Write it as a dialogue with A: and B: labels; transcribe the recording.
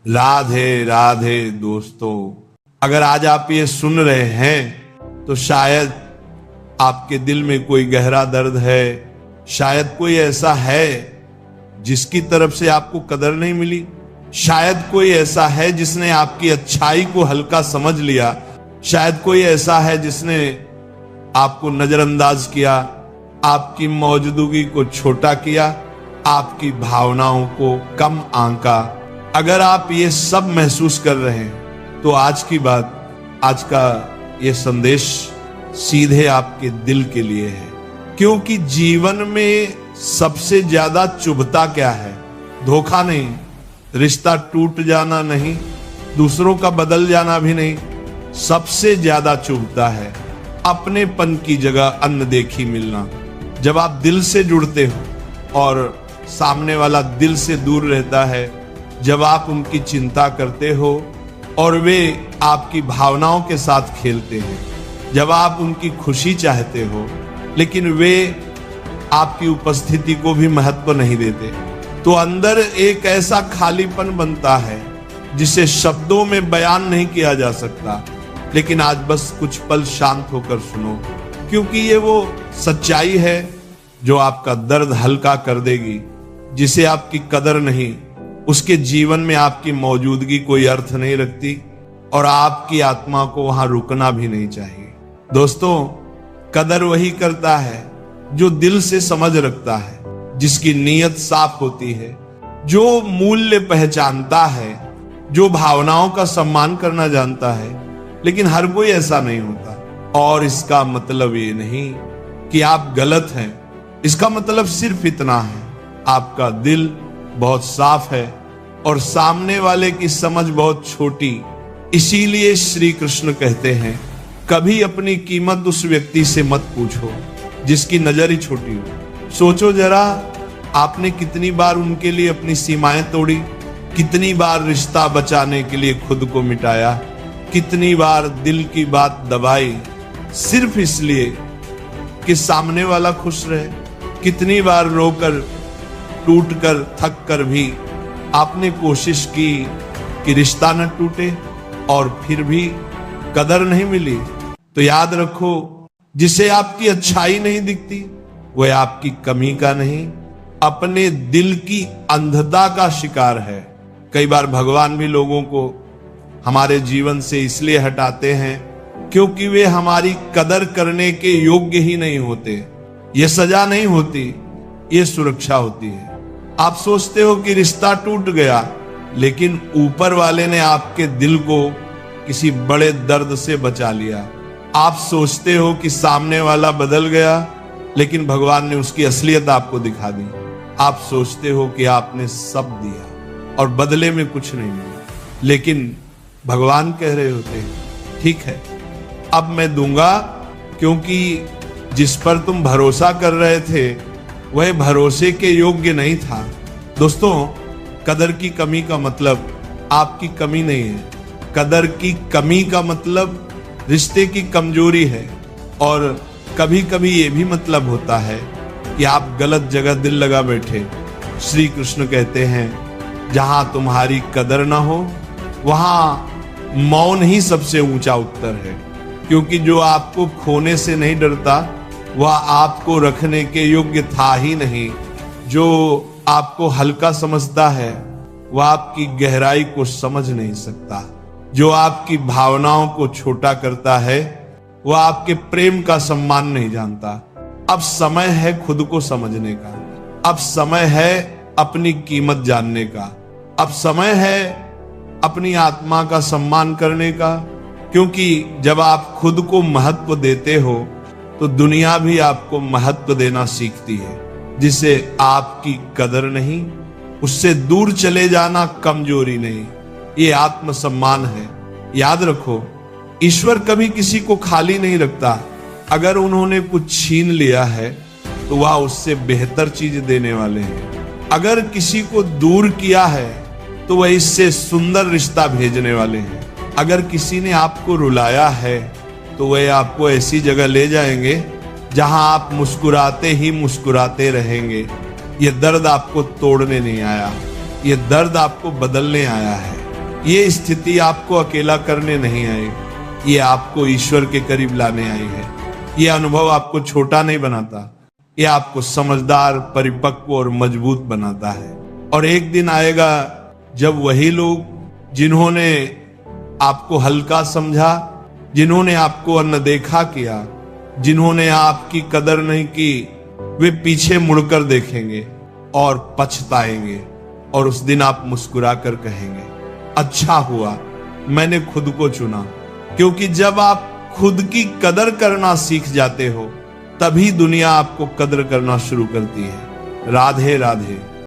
A: राधे राधे दोस्तों, अगर आज आप ये सुन रहे हैं तो शायद आपके दिल में कोई गहरा दर्द है, शायद कोई ऐसा है जिसकी तरफ से आपको कदर नहीं मिली, शायद कोई ऐसा है जिसने आपकी अच्छाई को हल्का समझ लिया, शायद कोई ऐसा है जिसने आपको नजरअंदाज किया, आपकी मौजूदगी को छोटा किया, आपकी भावनाओं को कम आंका। अगर आप ये सब महसूस कर रहे हैं तो आज की बात, आज का ये संदेश सीधे आपके दिल के लिए है। क्योंकि जीवन में सबसे ज्यादा चुभता क्या है? धोखा नहीं, रिश्ता टूट जाना नहीं, दूसरों का बदल जाना भी नहीं। सबसे ज्यादा चुभता है अपनेपन की जगह अनदेखी मिलना। जब आप दिल से जुड़ते हो और सामने वाला दिल से दूर रहता है, जब आप उनकी चिंता करते हो और वे आपकी भावनाओं के साथ खेलते हैं, जब आप उनकी खुशी चाहते हो लेकिन वे आपकी उपस्थिति को भी महत्व नहीं देते, तो अंदर एक ऐसा खालीपन बनता है जिसे शब्दों में बयान नहीं किया जा सकता। लेकिन आज बस कुछ पल शांत होकर सुनो, क्योंकि ये वो सच्चाई है जो आपका दर्द हल्का कर देगी। जिसे आपकी कदर नहीं, उसके जीवन में आपकी मौजूदगी कोई अर्थ नहीं रखती और आपकी आत्मा को वहां रुकना भी नहीं चाहिए। दोस्तों, कदर वही करता है जो दिल से समझ रखता है, जिसकी नीयत साफ होती है, जो मूल्य पहचानता है, जो भावनाओं का सम्मान करना जानता है। लेकिन हर कोई ऐसा नहीं होता। और इसका मतलब ये नहीं कि आप गलत हैं, इसका मतलब सिर्फ इतना है, आपका दिल बहुत साफ है और सामने वाले की समझ बहुत छोटी। इसीलिए श्री कृष्ण कहते हैं, कभी अपनी कीमत उस व्यक्ति से मत पूछो जिसकी नजर ही छोटी हो। सोचो जरा, आपने कितनी बार उनके लिए अपनी सीमाएं तोड़ी, कितनी बार रिश्ता बचाने के लिए खुद को मिटाया, कितनी बार दिल की बात दबाई सिर्फ इसलिए कि सामने वाला खुश रहे। कितनी बार रोकर, टूटकर, थक कर भी आपने कोशिश की कि रिश्ता न टूटे और फिर भी कदर नहीं मिली। तो याद रखो, जिसे आपकी अच्छाई नहीं दिखती वह आपकी कमी का नहीं, अपने दिल की अंधता का शिकार है। कई बार भगवान भी लोगों को हमारे जीवन से इसलिए हटाते हैं क्योंकि वे हमारी कदर करने के योग्य ही नहीं होते। ये सजा नहीं होती, ये सुरक्षा होती है। आप सोचते हो कि रिश्ता टूट गया, लेकिन ऊपर वाले ने आपके दिल को किसी बड़े दर्द से बचा लिया। आप सोचते हो कि सामने वाला बदल गया, लेकिन भगवान ने उसकी असलियत आपको दिखा दी। आप सोचते हो कि आपने सब दिया और बदले में कुछ नहीं मिला, लेकिन भगवान कह रहे होते हैं, ठीक है, अब मैं दूंगा, क्योंकि जिस पर तुम भरोसा कर रहे थे वह भरोसे के योग्य नहीं था। दोस्तों, कदर की कमी का मतलब आपकी कमी नहीं है। कदर की कमी का मतलब रिश्ते की कमजोरी है। और कभी कभी ये भी मतलब होता है कि आप गलत जगह दिल लगा बैठे। श्री कृष्ण कहते हैं, जहां तुम्हारी कदर ना हो वहां मौन ही सबसे ऊंचा उत्तर है। क्योंकि जो आपको खोने से नहीं डरता वह आपको रखने के योग्य था ही नहीं। जो आपको हल्का समझता है वह आपकी गहराई को समझ नहीं सकता। जो आपकी भावनाओं को छोटा करता है वह आपके प्रेम का सम्मान नहीं जानता। अब समय है खुद को समझने का, अब समय है अपनी कीमत जानने का, अब समय है अपनी आत्मा का सम्मान करने का। क्योंकि जब आप खुद को महत्व देते हो तो दुनिया भी आपको महत्व देना सीखती है। जिसे आपकी कदर नहीं, उससे दूर चले जाना कमजोरी नहीं, ये आत्मसम्मान है। याद रखो, ईश्वर कभी किसी को खाली नहीं रखता। अगर उन्होंने कुछ छीन लिया है तो वह उससे बेहतर चीज देने वाले हैं। अगर किसी को दूर किया है तो वह इससे सुंदर रिश्ता भेजने वाले हैं। अगर किसी ने आपको रुलाया है तो वह आपको ऐसी जगह ले जाएंगे जहां आप मुस्कुराते ही मुस्कुराते रहेंगे। ये दर्द आपको तोड़ने नहीं आया, ये दर्द आपको बदलने आया है। ये स्थिति आपको अकेला करने नहीं आई, ये आपको ईश्वर के करीब लाने आई है। ये अनुभव आपको छोटा नहीं बनाता, ये आपको समझदार, परिपक्व और मजबूत बनाता है। और एक दिन आएगा जब वही लोग जिन्होंने आपको हल्का समझा, जिन्होंने आपको अनदेखा किया, जिन्होंने आपकी कदर नहीं की, वे पीछे मुड़कर देखेंगे और पछताएंगे। और उस दिन आप मुस्कुरा कर कहेंगे, अच्छा हुआ मैंने खुद को चुना। क्योंकि जब आप खुद की कदर करना सीख जाते हो, तभी दुनिया आपको कदर करना शुरू करती है। राधे राधे।